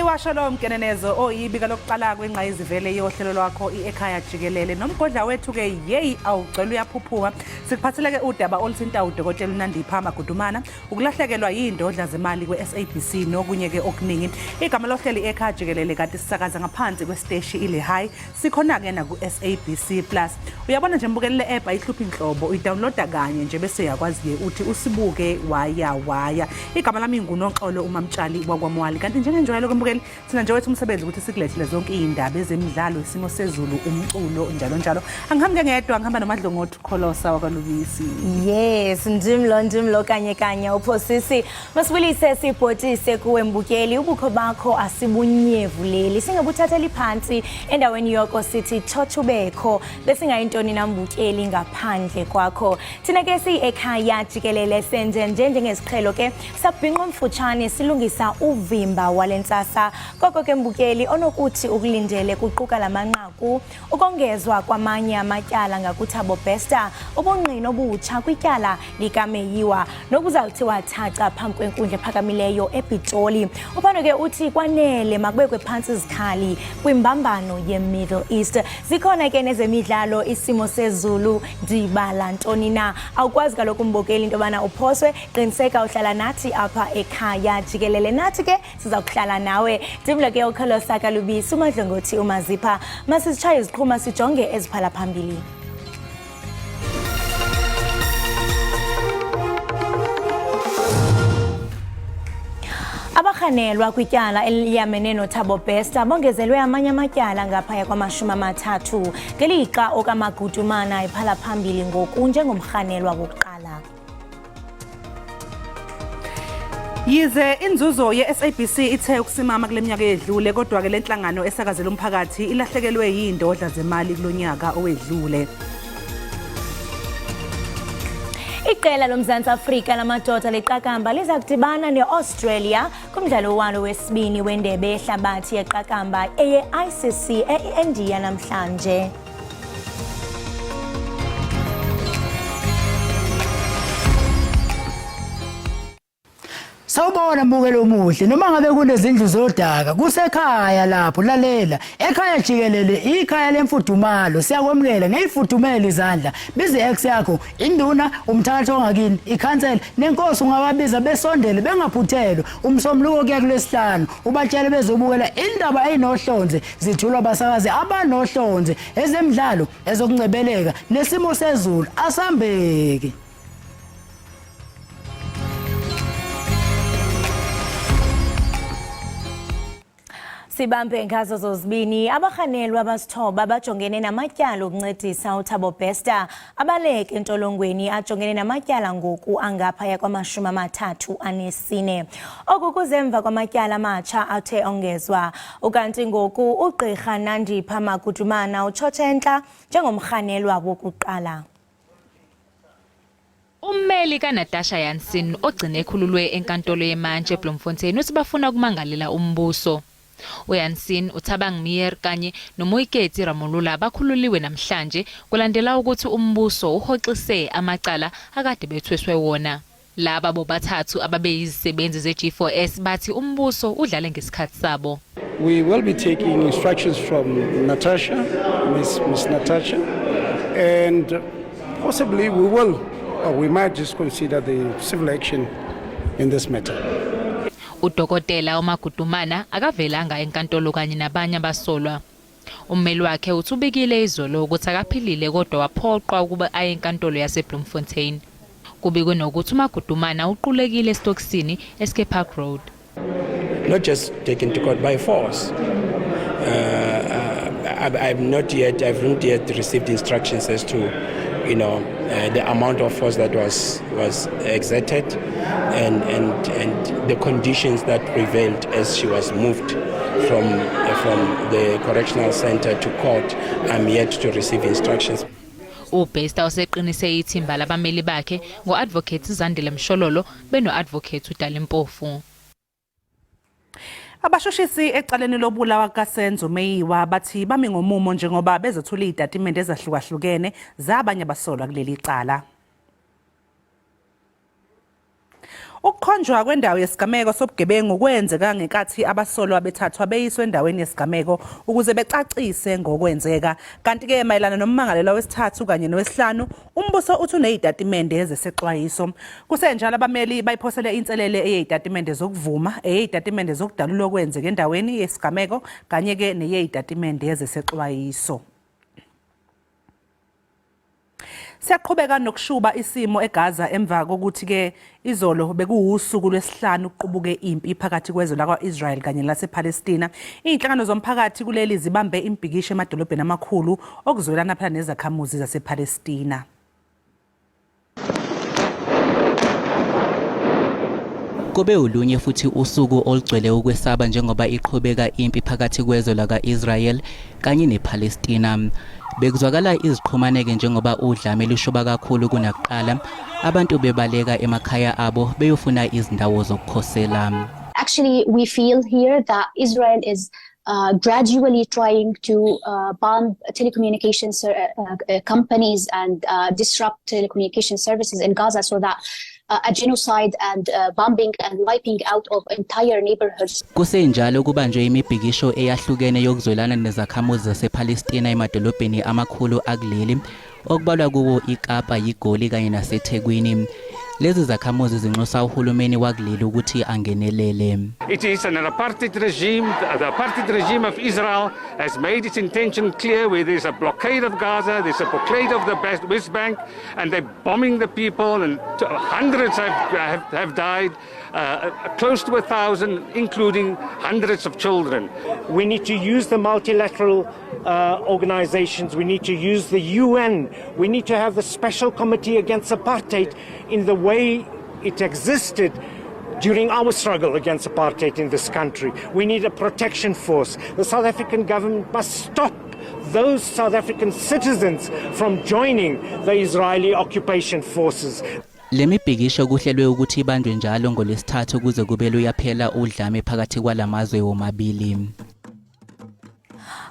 Ziwa Shalom Kenenezo oyibika lokuqala kwengqayizivele yohlelo lwakho Ekhaya Jikelele nomgodla wethu ke yeyi awucela uyaphuphuka sikuphathele ke udaba oluthinta udokotela uNandipha Magudumana ukulahlekelwa yindodla zemali kwe-SABC nokunye ke okuningi igama lohlelo Ekhaya Jikelele kade sisakaza ngaphansi kwesteshi ile high sikhona ke na ku-SABC Plus uyabona nje mbukele le app ayihluphi inhlobo uyidownloada kanye nje bese yakwazi ke uthi usibuke waya igama lami nguNoxolo uMamtshali wakwamwali kanti njengenjwayelo mbukeli sina nje wethu umsebenzi ukuthi sikulethele zonke izindaba ezemidlalo isimo sezulu umculo njalo angihambe ngedwa ngihamba noMadlongothi Kholosa wakwaLubisi yes ndimlo kanye uphosisi masibulise sibhotise kuwe mbukeli ubukho bakho asibunyevuleli singebuthathela iphansi endaweni yoko sithi thothubekho besingayintoni nambukeli ngaphandle kwakho thina ke Ekhaya Jikelele senze njengesiqhelo ke sabhinqa umfutshane silungisa uvimba walensasa koko ke mbukeli onokuthi ukulindele kuquka lamanqaku ukongezwa kwamanye amatyala ngakuthabo besta ubongqino obutsha kwityala likaMeyiwa nokuzalithiwa thaca phambi kwenkundla ephakamileyo ePitoli uphando ke uthi kwanele makubekwe phansi izikhali kwimbambano ye-Middle East zikhona ke nezemidlalo isimo sezulu ndibala ntoni na awukwazi kaloku mbukeli into bana uphoswe qiniseka uhlala nathi apha Ekhaya Jikelele nathi ke sizakuhlala nawe dimlo ke uKholosa kaLubisi uMadlongothi uMazipha masisitshaye iziqhuma sijonge eziphala phambili Abakhanelwa kwityala eliyamene noThabo Besta bongezelwe amanye amatyala ngaphaya kwama-30 ngelixa okaMagudumana iphala phambili ngoku njengomkhanelwa wokuqala Yize inzuzo ye-SABC ithe ukusimama kule minyaka edlule kodwa ke lenhlangano esakazela umphakathi ilahlekelwe yindodla zemali kulonyaka owedlule Iqela loMzantsi Afrika lamadoda leqakamba liza kudibana neAustralia kumdlalo walo wesibini wendebe yehlabathi yeqakamba eye-ICC e-India namhlanje Sawubona mbukelo omuhle noma ngabe kunezindlu zodaka kusekhaya lapho lalela Ekhaya Jikelele ikhaya lemfudumalo siyakwemukela ngeyifudumela izandla bize ex yakho induna umthatho ongakini ikhansela nenkosi ungababiza besondele bengaphuthelwa umsomluko kuya kulesihlanu ubatshele bezobukela indaba eyinohlonze zithulwa abasakazi abanohlonze ezemidlalo ezokungcebeleka nesimo sezulu asambeke Sibambe ngazo zozibini abakhanelwa abasithoba bajongene namatyala okuncedisa uThabo Besta abaleke entolongweni ajongene namatyala ngoku angaphaya kwama-34 okukuzemva kwamatyala amatsha athe ongezwa ukanti ngoku ugqirha Nandipha Magudumana utshotshentla njengomkhanelwa wokuqala Ummeli kaNatasha Jansen ogcine ekhululwe enkantolo yemantshi eBloemfontein uthi bafuna ukumangalela umbuso uJansen uThabang Meer kanye noMoiketsi Ramolula bakhululiwe namhlanje kulandela ukuthi umbuso uhoxise amacala akade bethweswe wona laba bobathathu ababeyizisebenzi ze-G4S bathi umbuso udlale ngesikhathi sabo We will be taking instructions from Natasha, Miss Natasha, and possibly we might just consider the civil action in this matter. Udokotela uMagudumana akavelanga enkantolo kanye nabanye abasolwa. Ummeli wakhe uthubikile izolo ukuthi akaphilile kodwa waphoqwa ukuba aye enkantolo yaseBloemfontein. Kubikwe nokuthi uMagudumana uqulekile eStoksini eScape Park Road. Not just taken to court by force. I've not yet received instructions as to the amount of force that was exerted and the conditions that prevailed as she was moved from the correctional center to court. I'm yet to receive instructions. uBesta useqinise ithimba labameli bakhe ngo-advocate Zandile Mshololo beno-advocate uDalimpofu. Abashoshisi ecaleni lobulawa kaSenzo Meyiwa bathi bami ngomumo njengoba bezothula izitatimende ezahlukahlukene zabanye abasolwa kuleli cala. Ukukhonjwa kwendawo yesigameko sobugebengu kwenzeka ngenkathi abasolwa bethathwa beyiswe endaweni yesigameko ukuze becacise ngokwenzeka. Kanti-ke mayelana nommangalelwa wesithathu kanye nowesihlanu, umbuso uthi unezitatimende zesexwayiso. Kusenjalo abameli bayiphosele inselele eyezitatimende zokuvuma, eyezitatimende zokudalula okwenzeka endaweni yesigameko kanye-ke neyezitatimende zesexwayiso. Siyaqhubeka nokushuba isimo eGaza emva kokuthi-ke izolo bekuwusuku lwesihlanu kuqubuke impi phakathi kwezwe lakwa-Israel kanye lasePalestina. Iy'nhlangano zomphakathi kuleli zibambe imbhikisho emadolobheni amakhulu okuzwelana phela nezakhamuzi zasePalestina. Kube ulunye futhi usuku olugcwele ukwesaba njengoba iqhubeka impi phakathi kwezwe laka-Israel kanye nePalestina. Bekuzwakala iziqhumaneke njengoba udlame lushoba kakhulu kunakuqala, abantu bebaleka emakhaya abo beyofuna izindawo zokukhosela. Actually, we feel here that Israel is gradually trying to bomb telecommunications companies and disrupt telecommunication services in Gaza so that a genocide and bombing and wiping out of entire neighborhoods. Kusenjalo kubanjwe imibhikisho eyahlukene yokuzwelana nezakhamuzi zasePalestina emadolobheni amakhulu akuleli okubalwa kuwo iKapa, iGoli kanye naseThekwini. Lezi zakhamuzi zinxusa uhulumeni wakuleli ukuthi angenelele. It is an apartheid regime. The apartheid regime of Israel has made its intention clear where there's a blockade of Gaza, there's a blockade of the West Bank, and they're bombing the people, and hundreds have died, close to 1,000, including hundreds of children. We need to use the multilateral organizations, we need to use the UN, we need to have the Special Committee Against Apartheid in the way it existed during our struggle against apartheid in this country. We need a protection force. The South African government must stop those South African citizens from joining the Israeli occupation forces. Le mibhikisho kuhlelwe ukuthi ibanjwe njalo ngolesithathu kuze kube luyaphela udlame phakathi kwalamazwe womabili.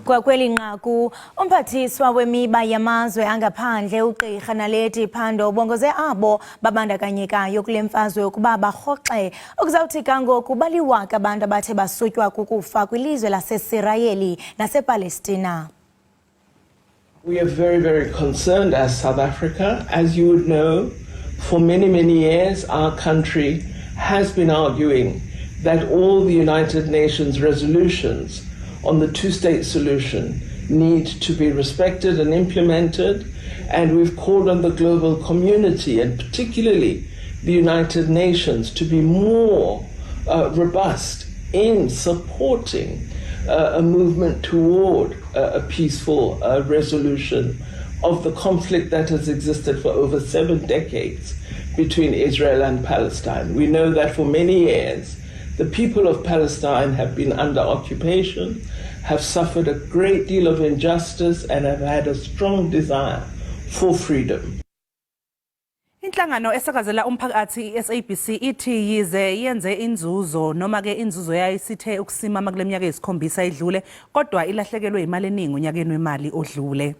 Kwa kweli nqaku, umphathiswa wemiba yamazwe angaphandle uGqirha Naledi Pandor ubongoze abo babandakanyekayo kule mfazwe ukuba barhoxe okuzawuthi kangoku baliwaka abantu abathe basutywa kukufa kwilizwe laseIsirayeli nasePalestina. We are very, very concerned as South Africa. As you would know, for many, many years, our country has been arguing that all the United Nations resolutions on the two-state solution need to be respected and implemented, and we've called on the global community, and particularly the United Nations, to be more robust in supporting a movement toward a peaceful resolution of the conflict that has existed for over 7 decades between Israel and Palestine. We know that for many years, the people of Palestine have been under occupation, have suffered a great deal of injustice, and have had a strong desire for freedom. Inhlangano esakazela umphakathi SABC ithi yize yenze inzuzo noma ke inzuzo yayo isithe ukusimama kule minyaka eyisikhombisa edlule kodwa ilahlekelwe imali eningi unyakeni wemali odlule.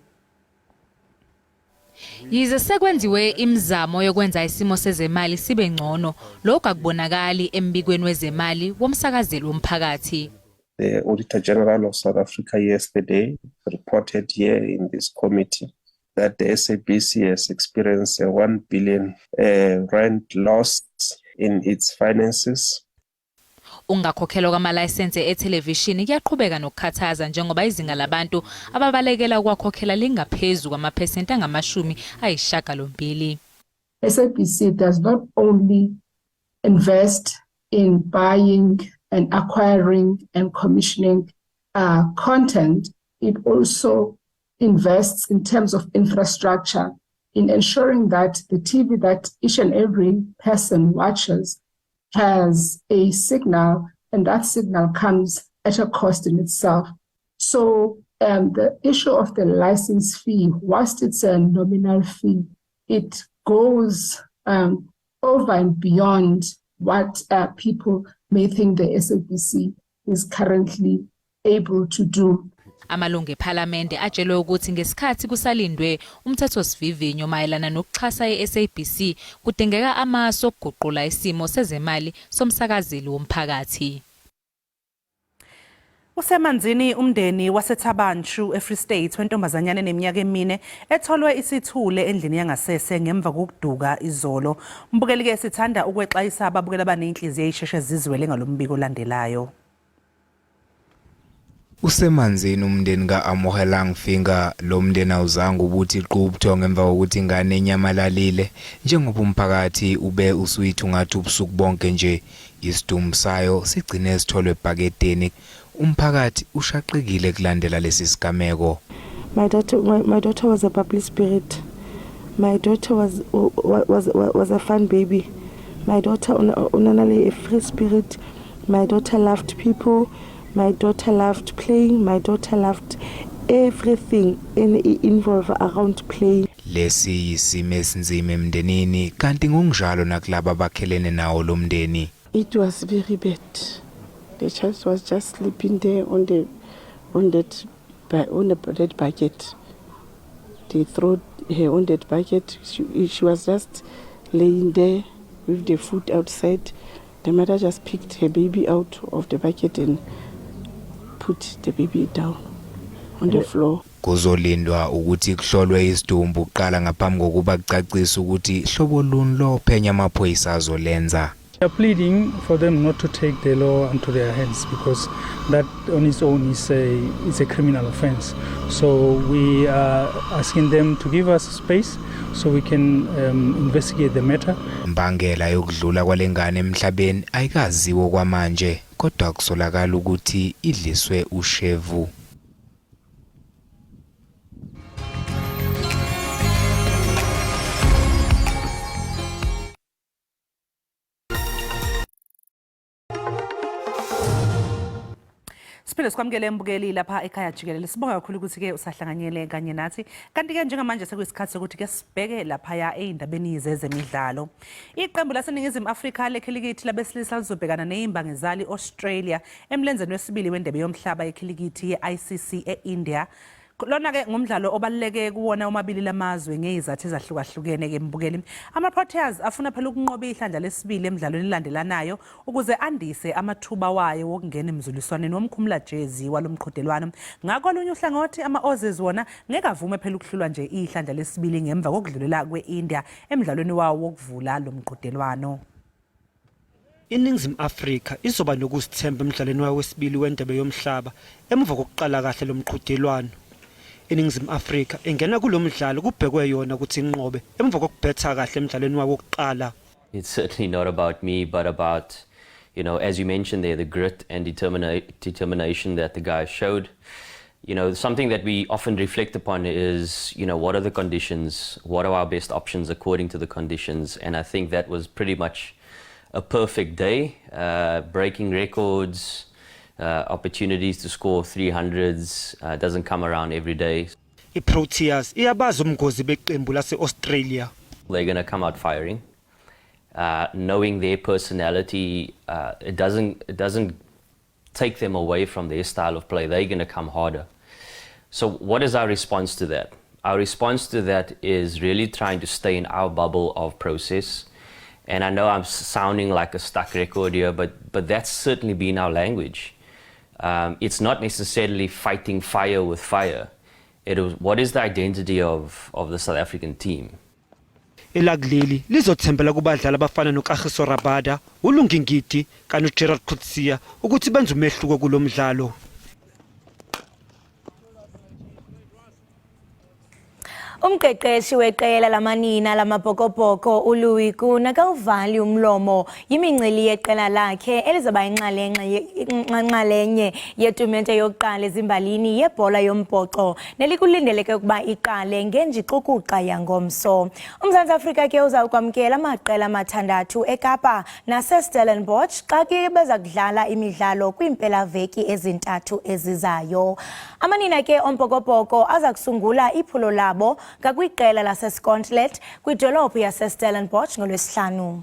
Yize sekwenziwe imizamo yokwenza isimo sezemali sibe ngcono, lokho akubonakali embikweni wezemali womsakazeli womphakathi. The Auditor General of South Africa yesterday reported here in this committee that the SABC has experienced a 1 billion rand loss in its finances. Ungakhokhelwa kwamalayisense ethelevishini kuyaqhubeka nokukhathaza njengoba izinga labantu ababalekela ukwakhokhela lingaphezulu kwamaphesenti angama-80. SABC does not only invest in buying and acquiring and commissioning content, it also invests in terms of infrastructure in ensuring that the TV that each and every person watches has a signal, and that signal comes at a cost in itself. So the issue of the license fee, whilst it's a nominal fee, it goes over and beyond what people may think the SABC is currently able to do. Amalungu ePhalamende atshelwe ukuthi ngesikhathi kusalindwe umthethosivivinyo mayelana nokuxhasa ye-SABC kudingeka amasu okuguqula isimo sezemali somsakazeli womphakathi. Usemanzini umndeni waseThabanchu eFree State wentombazanyana eneminyaka emine etholwe isithule endlini yangasese ngemva kokuduka izolo. Mbukeli ke sithanda ukwexwayisa ababukela abanenhliziyo eyisheshe zizwele ngalombiko olandelayo. Usemanzini umndeni kaAmohelang Finger lo mndeni awuzange ubuthi iqhubutho ngemva kokuthi ingane enyamalalile njengoba umphakathi ube usuyithu ngathi ubusuku bonke nje isidumbu sayo sigcine sitholwe ebhaketeni. Umphakathi ushaqekile kulandela lesi sigameko. My daughter was a bubbly spirit. My daughter was a fun baby. My daughter unanale a free spirit. My daughter loved people. My daughter loved playing. My daughter loved everything involved around play. Lesi isimo esinzima emndenini kanti ngokunjalo nakulabo abakhelene nawo lo mndeni. It was very bad. The child was just sleeping there on that bucket. They threw her on that bucket. She was just laying there with the food outside. The mother just picked her baby out of the bucket and put the baby down on the floor. Kuzolindwa ukuthi kuhlolwe isidumbu uqala ngaphambi kokuba kucacise ukuthi hlobo luni lo phenya amaphoyisa azolenza. We are pleading for them not to take the law into their hands because that on its own is a criminal offense. So we are asking them to give us space so we can investigate the matter. Mbangela yokudlula kwalengane emhlabeni ayikaziwo kwamanje kodwa kusolakala ukuthi idliswe ushevu. Siphinde sikwamukele mbukeli lapha ekhaya Jikelele. Sibonga kakhulu ukuthi ke usahlanganyele kanye nathi. Kanti ke njengamanje sekuyisikhathi sokuthi ke sibheke lapha ezindabeni zezemidlalo. Iqembu laseNingizimu Afrika lekhilikithi labesilisa lizobhekana nezimbangezali Australia emlenzeni wesibili wendebe yomhlaba yekhilikithi ye-ICC eIndia. Lona ke ngumdlalo obaluleke kuwona omabili lamazwe ngezizathu ezahlukahlukene ke mbukeli. Ama-Proteas afuna phela ukunqoba ihlandla lesibili emidlalweni elandelanayo ukuze andise amathuba wayo wokungena emzuliswaneni womkhumula jezi walomqhudelwano. Ngakho olunye uhlangothi ama-Aussies wona ngeke avume phela ukuhlulwa nje ihlandla lesibili ngemva kokudlulela kwe-India emidlalweni wawo wokuvula lo mqhudelwano. INingizimu Afrika izoba nokusithemba emidlalweni wayo wesibili wendebe yomhlaba emva kokuqala kahle lo mqhudelwano. INingizimu Afrika engena kulomdlalo kubhekwe yona ukuthi inqobe emva kokubhetha kahle emidlalweni wayo wokuqala. It's certainly not about me but about, you know, as you mentioned there, the grit and determination that the guys showed. You know, something that we often reflect upon is, you know, what are the conditions? What are our best options according to the conditions? And I think that was pretty much a perfect day, breaking records, opportunities to score 300s doesn't come around every day. IProteas iyabaza umgozi beqembu lase-Australia. They're going to come out firing. Knowing their personality, it doesn't take them away from their style of play. They're going to come harder. So what is our response to that? Our response to that is really trying to stay in our bubble of process. And I know I'm sounding like a stuck record here, but that's certainly been our language. It's not necessarily fighting fire with fire. It was, what is the identity of the South African team? Elagleli lizothembela kubadlali abafana noKagiso Rabada, uLungingidi kanye noGerard Coetzee ukuthi benze umehluko kulomdlalo. Umqeqeshi weqela lamanina lamabhokobhoko uLouis Kuna kawuvali umlomo yimincili yeqela lakhe elizoba inxalenye yetumente yokuqala ezimbalini yebhola yombhoxo nelikulindeleke ukuba iqale ngenjiqukuqa yangomso. UMzantsi Afrika ke uza ukwamkela amaqela amathandathu eKapa naseStellenbosch xa ke beza kudlala imidlalo kwiimpelaveki ezintathu ezizayo. Amanina ke ombhokobhoko aza kusungula iphulo labo ngakwiqela laseScotland kwidolophu yaseStellenbosch ngolwesihlanu.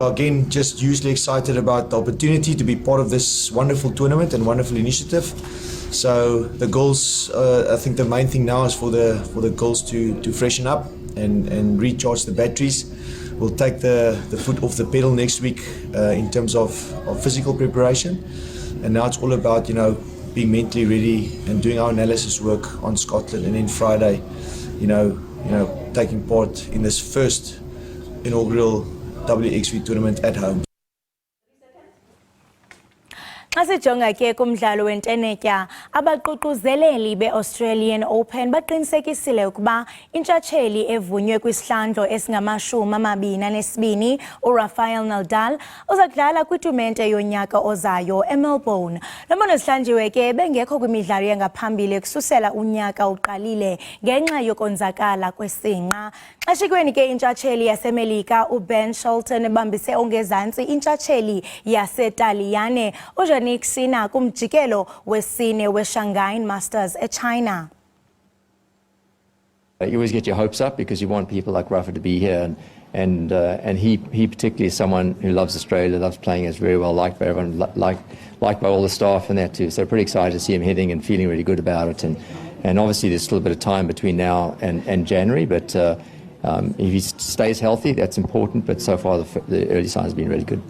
Again, just hugely excited about the opportunity to be part of this wonderful tournament and wonderful initiative. So the girls, I think the main thing now is for the girls to freshen up and recharge the batteries. We'll take the foot off the pedal next week in terms of physical preparation, and now it's all about being mentally ready and doing our analysis work on Scotland, and then Friday, taking part in this first inaugural WXV tournament at home. Asijonga ke kumdlalo wentenetya abaququzeleli beAustralian Open baqinisekisile ukuba intshatsheli evunywe kwisihlandlo esingama-22 uRafael Nadal uzakudlala kwitumente yonyaka ozayo eMelbourne. Lo mbono sihlanjiwe ke bengekho kwimidlalo yangaphambili kususela unyaka uqalile ngenxa yokonzakala kwesinqa. Xeshikweni ke intshatsheli yaseMelika uBen Shelton ebambise ongezantsi intshatsheli yaseTaliyane uJanik Sinner kumjikelo wesine weShanghai Masters eChina. You always get your hopes up because you want people like Rafa to be here, and he particularly is someone who loves Australia, loves playing, is very well liked by everyone, liked by all the staff and that too. So pretty excited to see him hitting and feeling really good about it. And obviously there's still a bit of time between now and January, but if he stays healthy, that's important. But so far the early signs have been really good.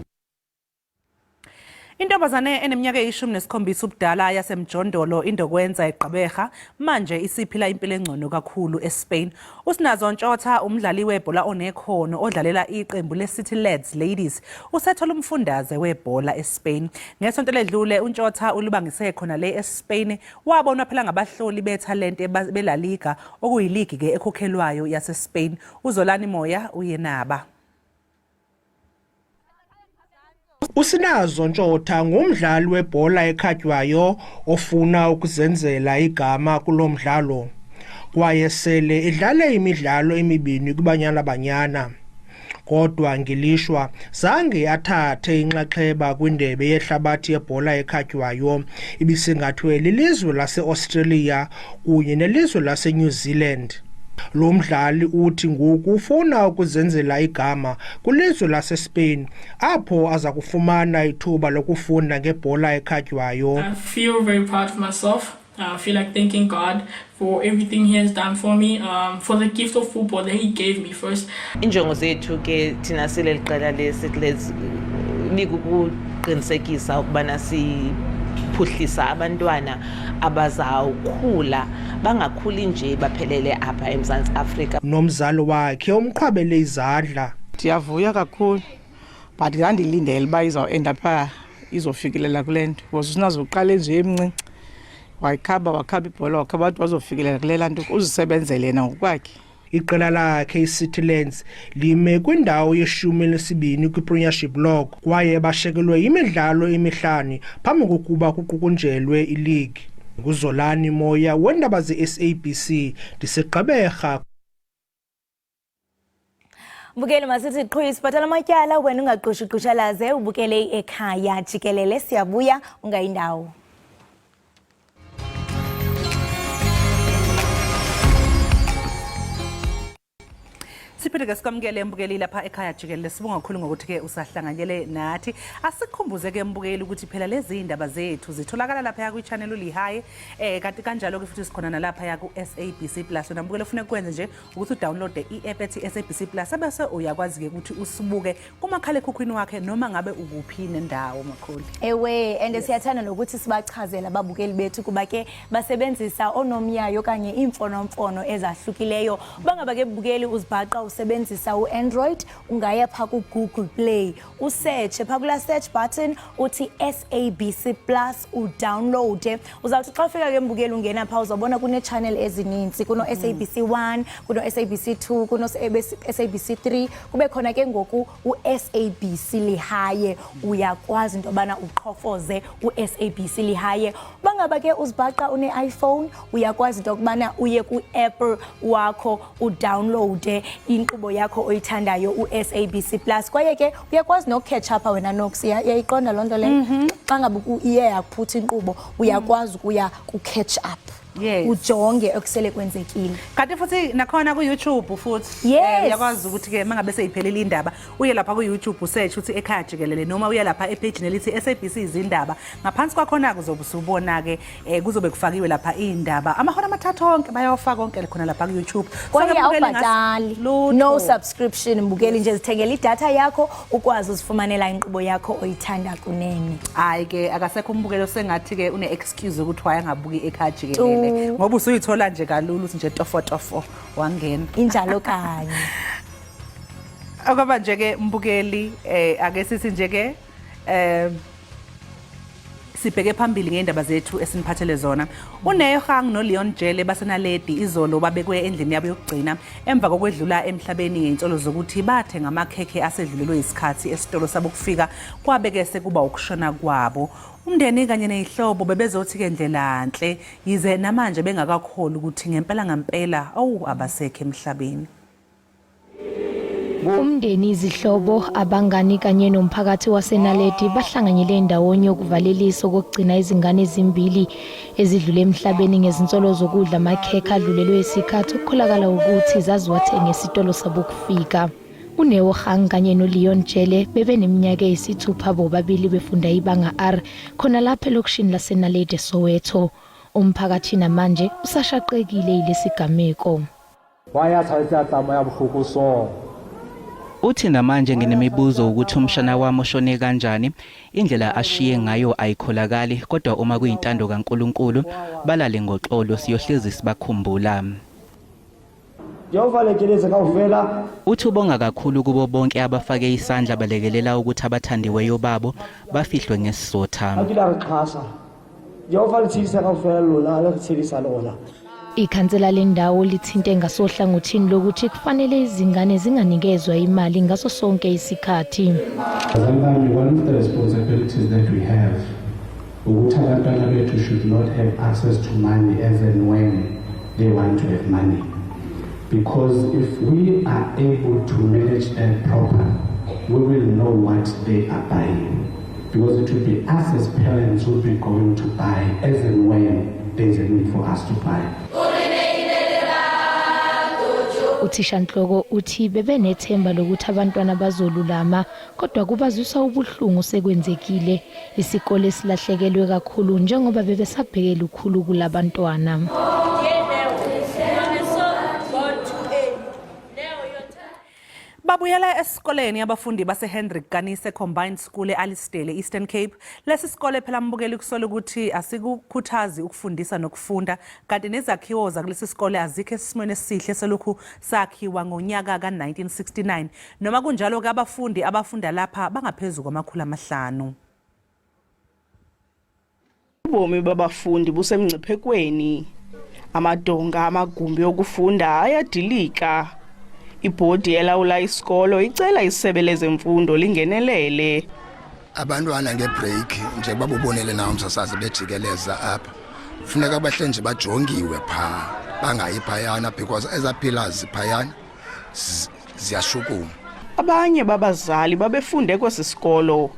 Intombazane eneminyaka eyi-17 ubudala yasemjondolo indokwenza eGqeberha manje isiphila impilo engcono kakhulu eSpain. Usinazo Ntshotha umdlali webhola onekhono odlalela iqembu leCity Lads Ladies usethola umfundaze webhola eSpain. Ngesonto ledlule uNtshotha ulibangise khona le eSpain wabonwa phela ngabahloli bethalente beLa Liga okuyiligi ke ekhokhelwayo yaseSpain. uZolani Moya uyenaba. Usinazo Ntshotha ngumdlali webhola ekhatywayo ofuna ukuzenzela igama kulomdlalo kwaye sele idlale imidlalo emibini kuBanyana Banyana. Kodwa ngilishwa zange athathe inxaxheba kwindebe yehlabathi yebhola ekhatywayo ibisingathwe lilizwe laseAustralia kunye nelizwe laseNew Zealand. Lo mdlali uthi ngoku ufuna ukuzenzela igama kwilizwe laseSpain apho aza kufumana ithuba lokufunda ngebhola ekhatywayo. I feel very proud of myself. I feel like thanking God for everything he has done for me, for the gift of football that he gave me first. Injongo zethu ke thina sileli qela leSickles likuqinisekisa ukubana siphuhlisa abantwana abazawukhula bangakhuli nje baphelele apha eMzantsi Afrika. Nomzali wakhe umqhwabele izandla. Ndiyavuya kakhulu but ndandilindele uba izawuenda pha izofikelela kule nto because usinazoqala nje emncinci wakhaba ibhola wakhaba abantu bazofikelela kule nto uzisebenzele yena ngokwakhe. Iqela lakhe iCity Lands lime kwindawo ye-12 kwiPremiership log kwaye bashekelwe imidlalo emihlanu phambi kokuba kuqukunjelwe iligi. nguZolani Moya wendaba ze-SABC ndiseGqeberha. Mbukeli masithi qhwi isiphathela amatyala wena ungaqushuqushalaze ubukele ekhaya jikelele siyabuya ungayindawo. Siphinde sikamukele mbukeli lapha ekhaya jikelele sibonga kakhulu ngokuthi ke usahlanganyele nathi. Asikhumbuze ke mbukeli ukuthi phela lezi indaba zethu zitholakala lapha ku channel uLihaye kanti kanjalo ke futhi sikhona nalapha ya ku SABC Plus. Wena mbukeli ufuna ukwenza nje ukuthi udownload i-app ethi SABC Plus bese uyakwazi ke ukuthi usibuke kumakhala ekhukhwini wakhe noma ngabe ukuphi nendawo makhulu. Ewe and siyathanda nokuthi sibachazela ababukeli bethu kuba ke basebenzisa onomyayo kanye imfonomfono ezahlukileyo. Bangaba ke bukeli uzibhaqa usebenzisa uAndroid ungaya pha ku Google Play usearch pha kula search button uthi SABC Plus udownload. Uzawuthi xa ufika ke mbukeli ungena pha uzobona kune channel ezininzi kuno SABC 1 kuno SABC 2 kuno SABC 3 kube khona ke ngoku uSABC Lihaye uyakwazi into bana uqhofoze uSABC Lihaye. Bangaba ke uzibhaqa une iPhone uyakwazi into kubana uye ku app wakho udownload inkqubo yakho oyithandayo uSABC Plus kwaye ke uyakwazi nokuketch up wena Nox yayiqonda lonto le xa ngabe iye yaphutha inkqubo uyakwazi ukuya ku catch up. Yes. ujonge okusele kwenzekile. Kanti futhi nakhona ku YouTube futhi Yes. uyakwazi ukuthi ke mangabe seyiphelile indaba uye lapha ku YouTube usearch uthi Ekhaya Jikelele noma uye lapha epage nelithi SABC Izindaba ngaphansi kwakhona kuzobe usubona ke kuzobe kufakiwe lapha indaba amahora amathathu onke bayawafaka onke khona lapha ku YouTube. Kwaye awubhatali no subscription mbukeli nje zithengele idatha yakho ukwazi uzifumanela inkqubo yakho oyithanda kunene. Hayi ke akasekho umbukelo sengathi ke une excuse ukuthi wayangabuki Ekhaya Jikelele ngoba usuyithola nje kalula uthi nje tofo wangena injalo kanye. Akaba nje ke mbukeli ake sithi nje ke sibheke phambili ngeindaba zethu esiniphathele zona. UNeyohang noLeon Jele basenaledi izolo babekwe endlini yabo yokugcina emva kokwedlula emhlabeni ngeintsolo zokuthi bathenga amakhekhe asedlulelwe isikhathi esitolo sabo kufika kwabeke sekuba ukushona kwabo. Umndeni kanye nezihlobo bebezothi ke ndlela nhle yize namanje bengakakholi ukuthi ngempela abasekho emhlabeni. Umndeni, izihlobo, abangani kanye nomphakathi wasenaledi bahlanganyele ndawonye yokuvalelisa ukugcina izingane ezimbili ezidlule emhlabeni ngezinsolo zokudla amakhekhe adlulelwe isikhathi ukukholakala ukuthi zaziwathenge esitolo sabo kufika. UNeyohang kanye noLeon Jele bebeneminyaka eyisithupha bobabili befunda ibanga R khona lapha elokishini lasenaledi eSoweto. Umphakathi namanje usashaqekile ilesigameko. Uthi namanje nginemibuzo ukuthi umshana wami ushone kanjani, indlela ashiye ngayo ayikholakali, kodwa uma kuyintando kaNkuluNkulu balale ngoxolo siyohlezi sibakhumbula. Uthi ubonga kakhulu kubo bonke abafake isandla balekelela ukuthi abathandiweyo babo bafihlwe ngesizotha. Ikhansela lendawo lithinte ngasohlangothini lokuthi kufanele izingane zinganikezwa imali ngaso sonke isikhathi. One of the responsibilities that we have ukuthi abantwana bethu should not have access to money as and when they want to have money. Because if we are able to manage them properly, we will know what they are buying. Because it will be us as parents who will be going to buy as and when there is a need for us to buy. Uthishanhloko uthi bebenethemba lokuthi abantwana bazolulama kodwa kubazwisa ubuhlungu sekwenzekile isikole esilahlekelwe kakhulu njengoba bebesabhekela ukukhulu kulabantwana. Babuyela esikoleni abafundi base Hendrik Ganise Combined School eAlistele Eastern Cape. Lesi sikole phela mbukeli kusola ukuthi asikukhuthazi ukufundisa nokufunda kanti nezakhiwo zakulesi sikole azikho esimweni esihle selokhu sakhiwa ngonyaka ka1969 noma kunjalo ke abafundi abafunda lapha bangaphezulu kwamakhulu 500. Ubomi babafundi busemngciphekweni. Amadonga amagumbi okufunda ayadilika. Ibhodi elawula isikolo icela isebe lezemfundo lingenelele. Abantwana ngebreak nje babubonele nawo umsasazi bejikeleza apha. Kufuneka abahle nje bajongiwe pha bangayi phayana because ezapillars phayana ziyashukuma. Abanye babazali babefunde kwesisikolo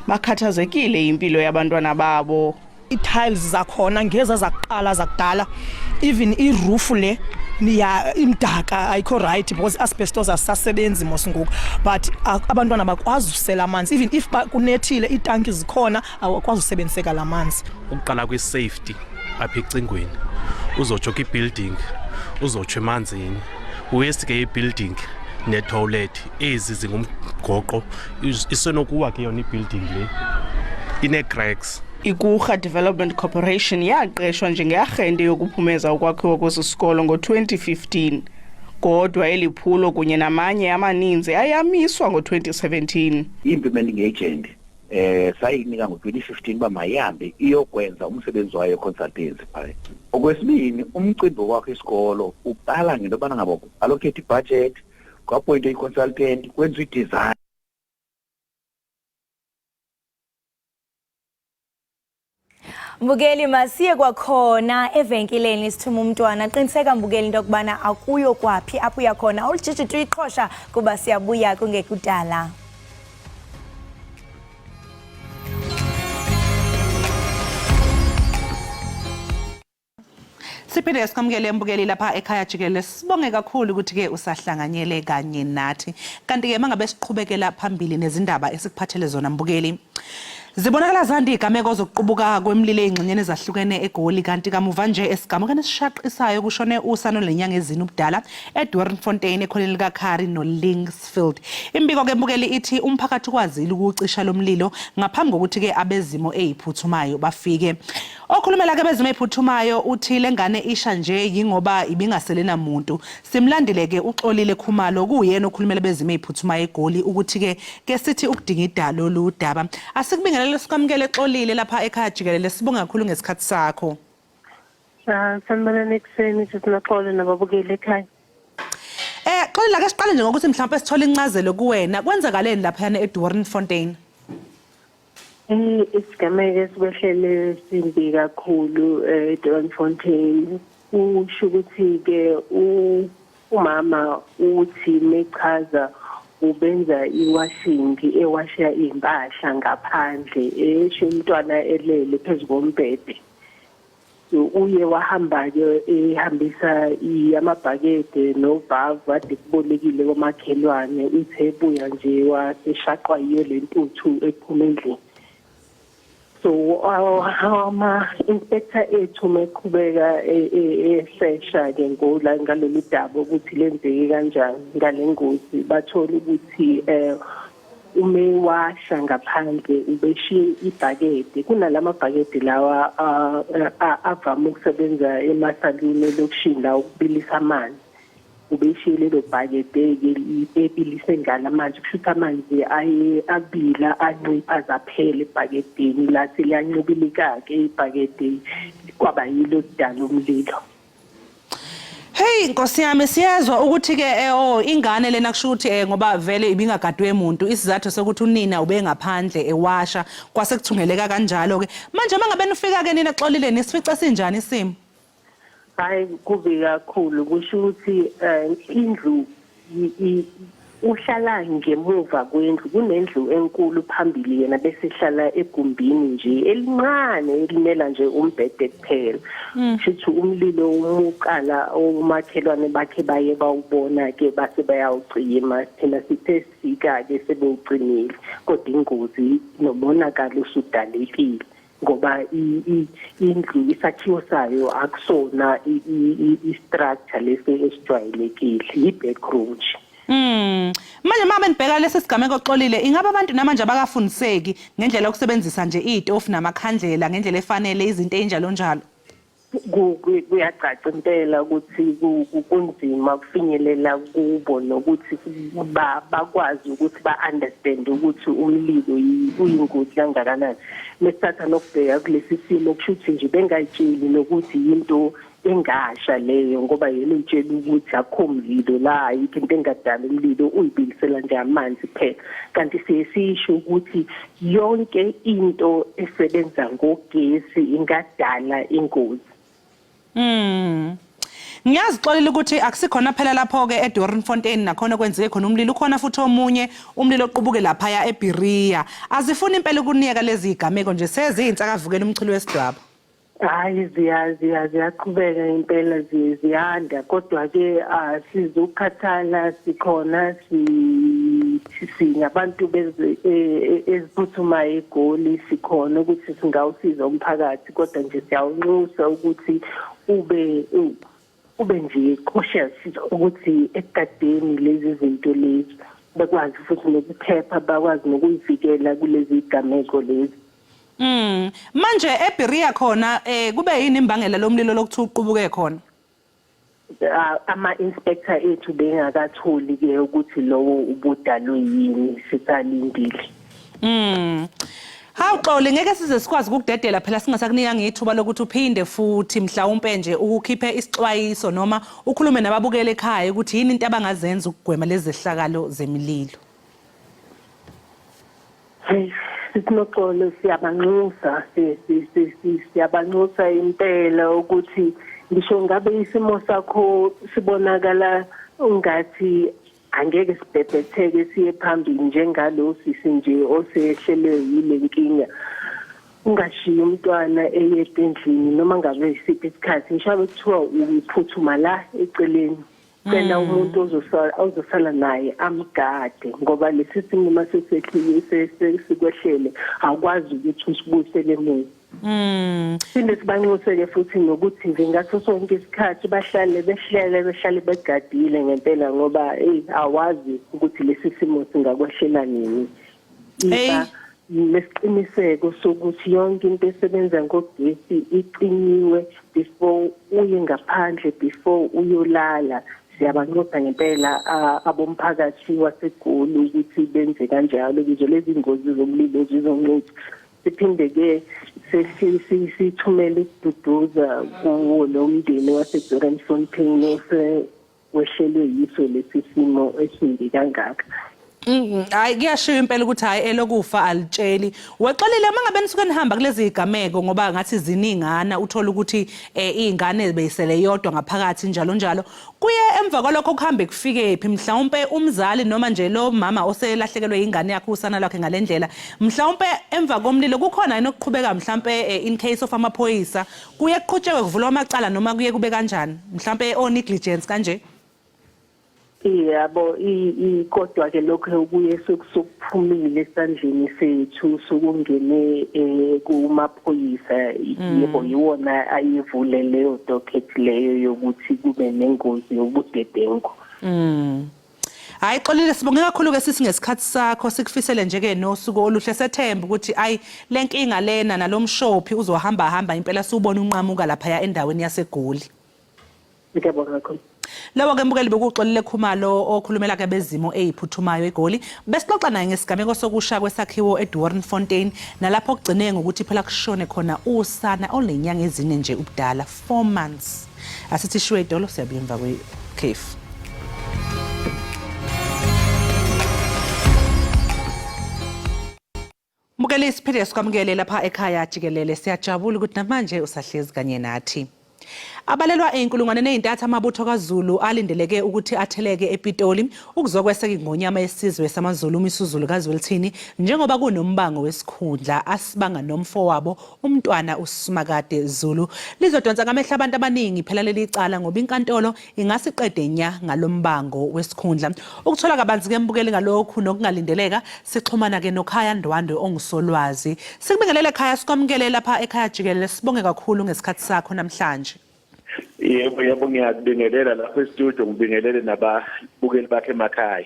bakhathazekile impilo yabantwana babo. I-tiles zakhona ngeza zaqala zakudala, even i-roof le niya imdaka ayikho right because asbestos asasebenzi mos ngoku, but abantwana bakwazi usela amanzi, even if kunethile itanki zikhona awakwazi usebenziseka lamanzi. Ukuqala kwe-safety apha ecingweni uzojoka i-building uzotsho emanzini uwesike i-building ne-toilet ezi zingumgoqo isenokuwa ke yona i-building le ine-cracks. Ekhaya Development Corporation yaqeshwa njengearhente yokuphumeza ukwakhiwa kwesisikolo ngo-2015 kodwa eliphulo kunye namanye amaninzi ayamiswa ngo-2017. I-implementing agent sayinika ngo-2015 uba mayihambe iyokwenza umsebenzi wayo consultancy phaya. Okwesibini umcimbi wakho isikolo uqala ngento yobana ngaba allocate i-budget kwaappointe i-consultant kwenziwa i-design. Mbukeli masiye kwakhona evenkileni sithuma umntwana qiniseka mbukeli into kubana akuyo kwaphi apho uyakhona ulijijithu iqhosha kuba siyabuya kungekudala. Siphinde sikamukele mbukeli lapha ekhaya Jikelele. Sibonge kakhulu ukuthi ke usahlanganyele kanye nathi. Kanti ke mangabe siqhubekela phambili nezindaba esikuphathele zona mbukeli. Zibonakala zandi igameko zokuqubuka kwemlilo ezingxenyeni ezahlukene eGoli kanti kamuva nje esigamukeni sishaqisayo kushone usana lenyanga ezini ubudala eDoornfontein ekhoneni likaKhari noLinksfield. Imbiko ke mbukeli ithi umphakathi kwazile ukucisha lomlilo ngaphambi kokuthi ke abezimo eziphuthumayo bafike. Okhulumela ke bezimo eziphuthumayo uthi lengane isha nje yingoba ibingaselena muntu. Simlandile ke uxolile Khumalo kuyena okhulumela bezimo eziphuthumayo eGoli ukuthi ke sithi ukudinga idalo ludaba. Asikubingelele sikamukele exolile lapha ekhaya Jikelele sibonga kakhulu ngesikhathi sakho. Sanibonani ekseni sisinaxolo nababukeli ekhaya. Xolile ke siqale nje ngokuthi mhlawumbe sithole incazelo kuwena kwenzakaleni lapha eDoornfontein. Isigameko esibehlele simbi kakhulu eDoornfontein. Usho ukuthi ke umama uthi mechaza ubenza iwashing ewasha impahla ngaphandle esho umntwana elele phezulu kombhede. Uye wahamba ke ehambisa amabhakede novavu ade kubolekile komakhelwane uthe buya nje waseshaqwa yiyo lentuthu ephuma endlini. So ama-inspector ethu meqhubeka esesha ke ngalolu daba ukuthi lenzeke kanjani ngale ngozi bathola ukuthi umewasha ngaphandle ubeshiye ibhakede kunalamabhakede lawa avama ukusebenza emasaluni elokushini la ukubilisa amanzi ubeshiye lelo bhakede ebilise ngala manje kushuthi amanzi abila ancipha zaphele ebhakedeni lathi liyancibilika ke ibhakede kwaba yilo dala umlilo. Hey Nkosi yami siyezwa ukuthi ke ingane lena kusho ukuthi ngoba vele ibingagadwe umuntu isizathu sokuthi unina ube ngaphandle ewasha kwase kuthungeleka kanjalo ke manje mangabe nifika ke nina xolile nisifica sinjani isimo? Hayi kubi kakhulu kusho ukuthi indlu uhlala ngemuva kwendlu kunendlu enkulu phambili yena bese hlala egumbini nje elincane elimela nje umbhede kuphela. Shithi umlilo umuqala omakhelwane bakhe baye bawubona ke base bayawucima thina sithe sika ke sebewucinile kodwa ingozi nomonakalo usudalekile ngoba indlu isakhiwo sayo akusona i-structure lesi esijwayelekile i-backroom. Manje mabe nibheka lesi sigameko oxolile ingabe abantu namanje abakafundiseki ngendlela yokusebenzisa nje izitofu namakhandlela ngendlela efanele izinto ezinjalo njalo. Kuyacaca impela ukuthi kunzima kufinyelela kubo nokuthi bakwazi ukuthi ba-understand ukuthi umlilo uyingozi kangakanani. Mesithatha nokubheka kulesi simo kushuthi nje bengayitsheli nokuthi into engasha leyo ngoba yena utshela ukuthi akho mlilo la ayikho into engadala umlilo uyibilisela nje amanzi phela kanti siyisho ukuthi yonke into esebenza ngogesi ingadala ingozi. Ngiyazixolile ukuthi akusikhona phela lapho ke eDoornfontein nakhona kwenzeke khona umlilo ukhona futhi omunye umlilo oqubuke lapha eBerea azifuni impela ukunika lezi igameko nje seziyinsakavukela umchilo wesidwaba. Hayi ziyaqhubeka impela ziyanda kodwa ke sizokhathala sikhona singabantu eziphuthumayo eGoli sikhona ukuthi singawusiza umphakathi kodwa nje siyawunxusa ukuthi ube nje cautious ukuthi ekadeni lezi zinto lezi bakwazi futhi nokuphepha bakwazi nokuyivikela kulezi igameko lezi. Manje eBerea khona kube yini imbangela lomlilo lokuthu uqubuke khona? Ama-inspector ethu bengakatholi ke ukuthi lowo ubudalwe yini sisalindile. Hawuxole ngeke size sikwazi ukudedela phela singasakunika ngithuba lokuthi uphinde futhi mhlawumbe nje ukukhiphe isixwayiso noma ukhulume nababukele ekhaya ukuthi yini into abangazenza ukugwema lezi zehlakalo zemililo. Sinoxolo siyabanxusa impela ukuthi ngisho ngabe isimo sakho sibonakala ungathi angeke sibhebhetheke siye phambili njengalo sisi nje osehlelwe yile nkinga ungashiya umntwana eyedwa endlini noma ngabe isiphi isikhathi ngisho kuthiwa uphuthuma la eceleni cela umuntu ozosala naye amgade ngoba lesi simo masesehlile sesikwehlele akwazi ukuthi usibusele emuva. Sinde sibanxuseke futhi nokuthi nje ngaso sonke isikhathi behlale begadile ngempela ngoba awazi ukuthi lesi simo singakwehlela nini. Nesiqiniseko sokuthi yonke into esebenza ngogesi iqiniwe before uye ngaphandle before uyolala. Siyabanqoda ngempela abomphakathi waseGoli ukuthi benze kanjalo ukuze lezi ngozi zomlilo zizoncipha. Siphinde ke sithumele ukududuza kuwo lo mndeni waseDorensfontein wehlelwe yiso lesi simo esimbi kangaka. Hayi kuyashiya impela ukuthi hayi elokufa alitsheli. Wexolile mangabe nisuke nihamba kulezi igameko ngoba ngathi ziningana uthola ukuthi izingane beyisele yodwa ngaphakathi njalo njalo. Kuye emva kwalokho kuhambe kufike phi mhlawumbe umzali noma nje lo mama oselahlekelwe ingane yakhe usana lwakhe ngalendlela. Mhlawumbe emva komlilo kukhona yini okuqhubeka mhlawumbe in case of amaphoyisa kuye kuqhutshekwe kuvulwa amacala noma kuye kube kanjani mhlawumbe o negligence kanje. Yabo kodwa ke lokho kuye sokuphumile esandleni sethu sokungene kumaphoyisa yebo yiwona ayivule leyo docket leyo yokuthi kube nengozi yobudedengu. Hayi xolile sibonge kakhulu ke sisi ngesikhathi sakho sikufisele nje ke nosuku oluhle sethemba ukuthi ayi lenkinga lena nalomshophi uzohamba impela siubona unqamuka lapha endaweni yaseGoli. Ngiyabonga kakhulu. Lawa ke mbukeli bekuxolile Khumalo okhulumela ke bezimo eziphuthumayo eGoli besixoxa naye ngesigameko sokusha kwesakhiwo eDorensfontein nalapho kugcine ngokuthi phela kushone khona usana olenyanga ezine nje ubudala 4 months. Asithi shwe idolo siyabuya emva kwekhefu. Mbukeli siphinde sikwamukele lapha ekhaya Jikelele siyajabula ukuthi namanje usahlezi kanye nathi. Abalelwa einkulungwane nezintathu amabutho kaZulu alindeleke ukuthi atheleke ePitoli ukuzokweseka ngonyama yesizwe samaZulu uMisuzulu kaZwelithini njengoba kunombango wesikhundla asibanga nomfo wabo umntwana uSimakade Zulu. Lizodonsa ngamehla abantu abaningi phela leli cala ngoba inkantolo ingasiqede nya ngalombango wesikhundla. Ukuthola kabanzi ke mbukeli ngalokhu nokungalindeleka sixhumana ke noKhaya Ndwandwe ongusolwazi. Sikubingelele Khaya sikwamukele lapha ekhaya Jikelele sibonge kakhulu ngesikhathi sakho namhlanje. Yebo ngiyakubingelela lapha e-studio ngibingelele nababukeli bakhe emakhaya.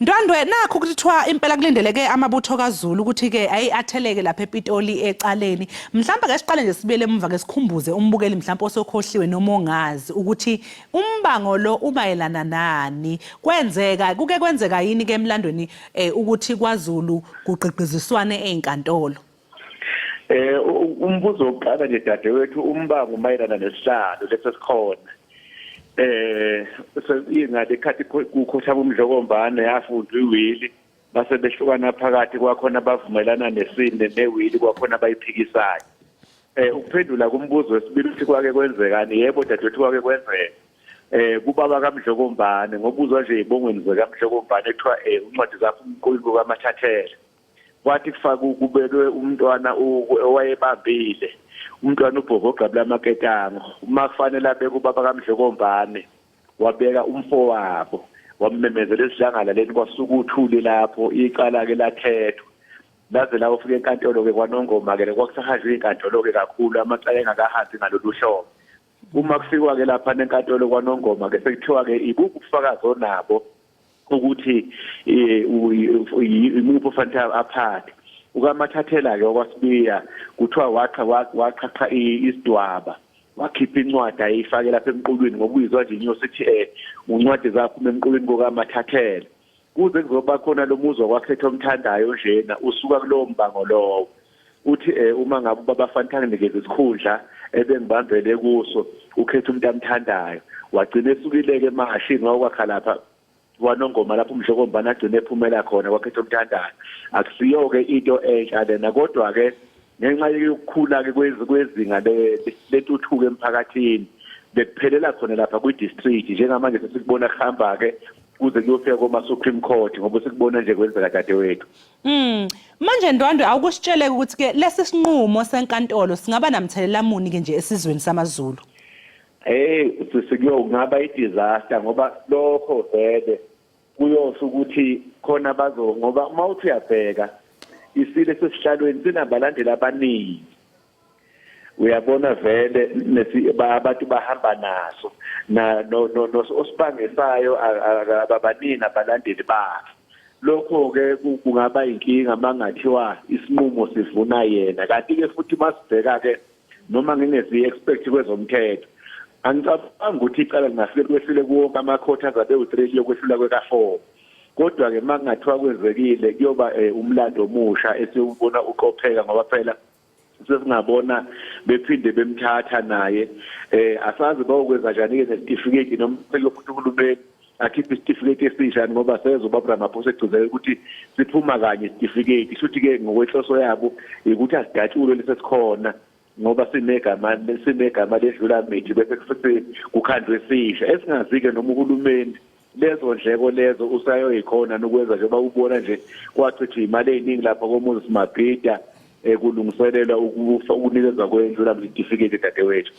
Ndwandwe nakho kuthiwa impela kulindeleke amabutho kaZulu ukuthi ke atheleke lapha ePitoli ecaleni. Mhlawumbe ke siqale nje sibele emva ke sikhumbuze umbukeli mhlawumbe osokhohliwe noma ongazi ukuthi umbango lo ubayelana nani. Kuke kwenzeka yini ke emlandweni ukuthi kwaZulu kuqhiqiziswane ezinkantolo. Umbuzo wokuqala nje dadewethu umbango umayelana nesihlalo lesesikhona. Ingade ekhathi kukhothama umdlokombane yafundwa iwili base behlukana phakathi kwakhona bavumelana nesinde newili kwakhona abayiphikisayo. Ukuphendula kumbuzo wesibili ukuthi kwake kwenzekani yebo dadewethu kwake kwenzeka. Kubaba kaMdlokombane ngobuzwa nje ibongweni zikaMdlokombane ekuthiwa uncwadi zakhe umqulu kaMathathela. Wathi kufaka kubelwe umntwana owayebambile umntwana ubhovoga blamaketanga uma kufanele abeke ubaba kaMdlokombane wabeka umfo wabo wamemezela esidlangala leni kwasuka uthuli lapho icala ke lathethwa laze la ufike enkantolo ke kwaNongoma ke kwakusahajwe inkantolo ke kakhulu amacala engakahambi ngalolu hlobo. Uma kufikwa ke lapha nenkantolo kwaNongoma ke sekuthiwa ke ibuphi ubufakazi onabo ukuthi imupho fanele aphathe. UkaMathathela ke wakwasibiya kuthiwa waqhaqha isidwaba wakhipha incwadi ayifake lapha emqulwini ngokuyizwa nje inyosi ethi uncwadi zaphuma emqulwini kokaMathathela. Kuze kuzoba khona lo muzo kwakhetha omthandayo njena usuka kulowo mbango lowo uthi uma ngabe ubaba fanele anikeze isikhundla ebengibambele kuso ukhetha umuntu amthandayo wagcina esukileke emahashini wakwakha lapha kwaNongoma lapho uMdlokombane agcine ephumela khona kwakhetha umthandayo. Akusiyo ke into entsha lena kodwa ke ngenxa yokukhula ke kwezinga letuthuko emphakathini bekuphelela khona lapha kwi-district njengamanje sesikubona kuhamba ke kuze kuyofika koma Supreme Court ngoba sikubona nje kwenzeka dadewethu. manje Ndwandwe awukusitsheleke ukuthi ke lesi sinqumo senkantolo singaba namthelela muni ke nje esizweni samaZulu? Sikuyongaba i-disaster ngoba lokho vele kuyosho ukuthi khona ngoba uma uthi uyabheka isile sesihlalweni sinabalandeli abaningi. Uyabona vele abantu bahamba naso osibangesayo ababaningi abalandeli bakhe. Lokho ke kungaba inkinga mangathiwa isinqumo sivuna yena. Kanti ke futhi masibheka ke noma ngingezi expect kwezomthetho angicabanga ukuthi icala lingafike kwesile kuwonke amakhotha azabe u3 yokwehlula kweka4. Kodwa ke mangathiwa kwenzekile kuyoba umlando omusha esiyubona uqopheka ngoba phela sesingabona bephinde bemthatha naye asazi bawukwenza njani ke nesitifiketi noma phela futhi uhulumeni akhiphe isitifiketi esisha ngoba sezoba Ramaphosa egcizela ukuthi siphuma kanye isitifiketi futhi ke ngokwehloso yabo ukuthi asidatshulwe lesesikhona ngoba sinegama ledlula mithi bese futhi kukhandwe esisha esingazike noma uhulumeni lezo ndleko lezo usayoyikhona nokwenza njengoba ubona nje kwachithwa imali eziningi lapha koMoses Mabhida kulungiselelwa ukunikezwa kwendlula certificate dadewethu.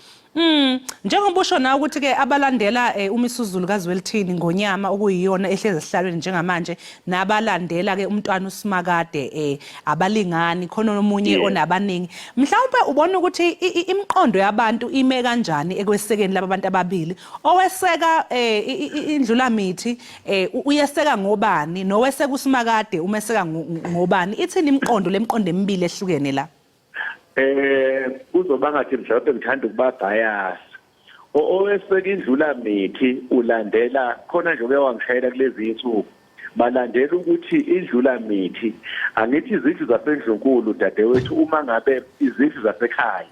Njengoba usho nawe ukuthi ke abalandela uMisuzulu kaZwelithini ngonyama okuyiyona ehleze sihlalweni njengamanje nabalandela ke umntwana uSimakade abalingani khona nomunye onabaningi. Mhlawumbe ubona ukuthi imiqondo yabantu ime kanjani ekwesekeni laba bantu ababili oweseka indlula mithi uyeseka ngobani noweseka uSimakade umeseka ngobani ithini imiqondo lemqondo emibili ehlukene la? Kuzoba ngathi mhlawumbe ngithanda ukuba bias. Oweseka indlula mithi ulandela khona nje uyawangishayela kulezi insuku. Balandela ukuthi indlula mithi angithi izindlu zasendlunkulu dadewethu uma ngabe izindlu zasekhaya.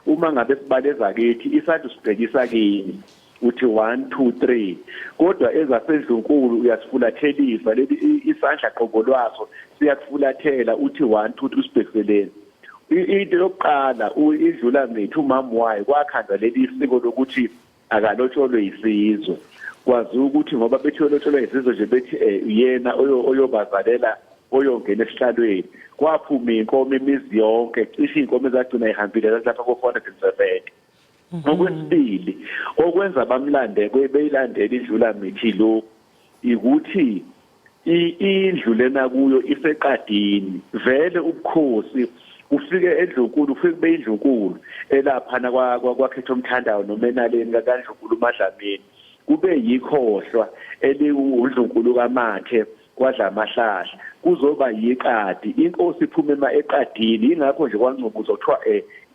Uma ngabe sibaleza kithi isandla sibhekisa kini. Uthi 1 2 3 kodwa ezasendlunkulu uyasifulathelisa leli isandla qobolwaso siyakufulathela uthi 1 2 3 sibhekiseleni. Into yokuqala idlula mithi umama wayo kwakhanda leli isiko lokuthi akalotsholwe isizwe. Kwazi ukuthi ngoba bethi lotsholwe isizwe nje bethi yena oyobazalela oyongena esihlalweni. Kwaphuma inkomo imizi yonke cishe inkomo ezagcina ihambile lapha ko470. Okwesibili okwenza bamlande beyilandela idlula mithi lo ikuthi indlu lena kuyo iseqadini vele ubukhosi ufike endlunkulu ufike beyindlunkulu elaphana kwakhetha umthandayo nomenaleni kaNdlunkulu uMadlamini kube yikhohlwa eliwudlunkulu kaMathe kwadla amahlahla kuzoba yiqadi inkosi iphuma eqadini ingakho nje kwancubuzwa kuthiwa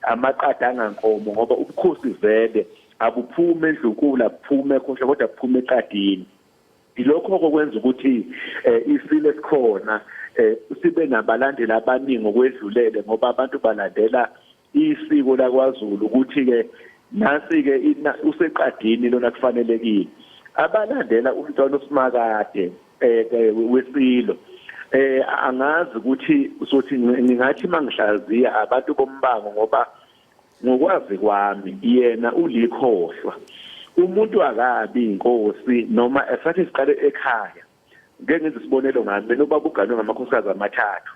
amaqadi angankomo ngoba ubukhosi vele abuphume endlunkulu abuphume ekhohlwa kodwa buphume eqadini. Ilokho okwenza ukuthi isile sikhona sibe nabalandeli abaningi ngokwedlulele ngoba abantu balandela isiko lakwaZulu ukuthi ke nasi ke useqadini lona kufanelekile. Abalandela umntwana uSimakade wesilo angazi ukuthi sothi ngingathi mangihlaziya abantu bombango ngoba ngokwazi kwami yena ulikhohlwa. Umuntu akabi inkosi noma esathi siqale ekhaya. Ngeke ngenze isibonelo ngami mina ubaba uganwe ngamakhosikazi amathathu.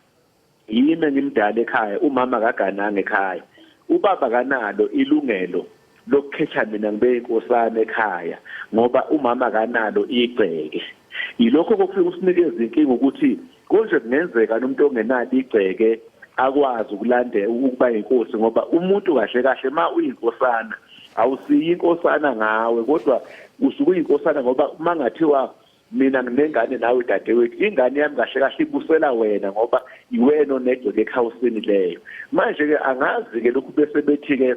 Yimi ngimdala ekhaya umama kagananga ekhaya. Ubaba kanalo ilungelo lokukhetha mina ngibe inkosana ekhaya ngoba umama kanalo igceke. Yilokho kokufika usinikeza inkinga ukuthi konje kungenzeka umuntu ongenalo igceke akwazi ukulandela ukuba inkosi ngoba umuntu kahle kahle ma uyinkosana awusiyi inkosana ngawe kodwa usuke uyinkosana ngoba mangathiwa mina nginengane nawe dadewethu ingane yami kahle kahle ibusela wena ngoba iwena onegceke ekhawusini leyo. Manje ke angazi ke lokhu bese bethi ke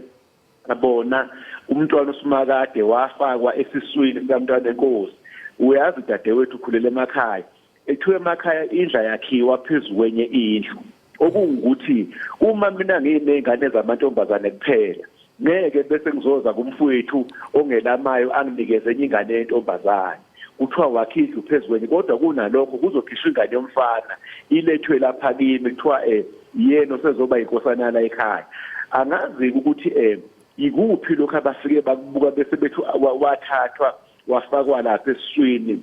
abona umntwana uSimakade wafakwa esiswini sikamntwana enkosi. Uyazi dadewethu ukhulela emakhaya ethiwe emakhaya indla yakhiwa phezulu kwenye indlu okungukuthi uma mina nginengane zamantombazane kuphela ngeke bese ngizoza kumfowethu ongelamayo anginikeze enye ingane yentombazane kuthiwa wakhishwa phezulu kodwa kunalokho kuzokhishwa ingane yomfana ilethwe lapha kimi kuthiwa yena osezoba inkosana la ekhaya. Angazi ukuthi ikuphi lokho abafike bakubuka bese bethi wathathwa wafakwa lapha esiswini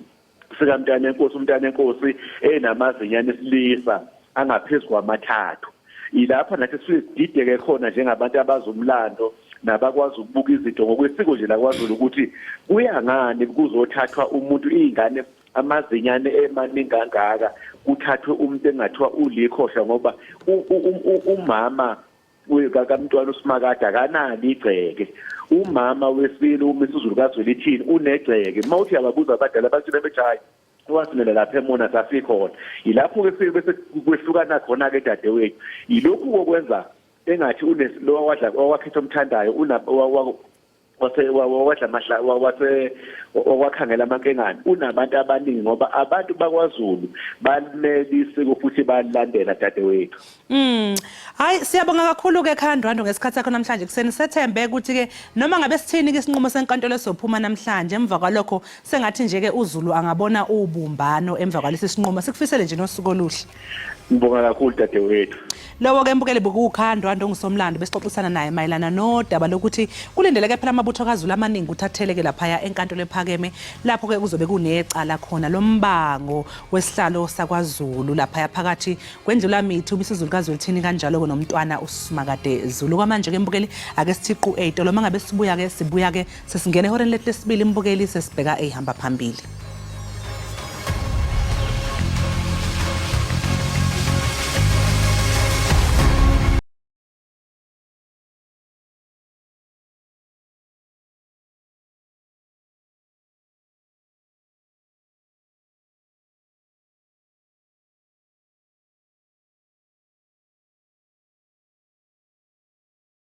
sikamntana enkosi umntana enkosi enamazinyane esilisa angaphezulu kwamathathu. Ilapha nathi sidideke khona njengabantu abazomlando nabakwazi ukubuka izinto ngokwesiko nje lakwaZulu ukuthi kuyangani kuzothathwa umuntu izingane amazinyane emaningi kangaka kuthathwe umuntu engathiwa ulikhohla ngoba umama kaMntwana uSimakade akanani igceke. Umama wesibili uMisuzulu kaZwelithini unegceke. Mawuthi ababuza abadala bathi bebejayi wasimela lapha eMona safikhona. Ilapho ke bese kwehlukana khona ke dadewethu. Yilokhu kokwenza engathi lo wakhetha umthandayo wakhangela amankengane unabantu abaningi ngoba abantu bakwaZulu banelisiko futhi balandela dadewethu. Hayi siyabonga kakhulu ke Khandwando ngesikhathi sakho namhlanje kuseni sethembe ukuthi ke noma ngabe sithini ke isinqumo senkantolo esophuma namhlanje emva kwalokho sengathi nje ke uZulu angabona ubumbano emva kwalesi sinqumo sikufisele nje nosuku oluhle. Ngibonga kakhulu dadewethu. Lowo ke mbukele bekuKhandwando ongisomlando besixoxisana naye mayelana nodaba lokuthi kulindeleke phela amabutho kaZulu amaningi uthatheleke lapha enkantolo ephakeme lapho ke kuzobe kunecala khona lombango wesihlalo sakwaZulu lapha phakathi kwendlulamithi uMisuzulu kaZwelithini kanjalo noMntwana uSimakade Zulu. Kwamanje ke mbukeli ake sithiqu 8 lo mangabe sibuya ke sesingena ehoreni lesibili mbukeli sesibheka ehamba phambili.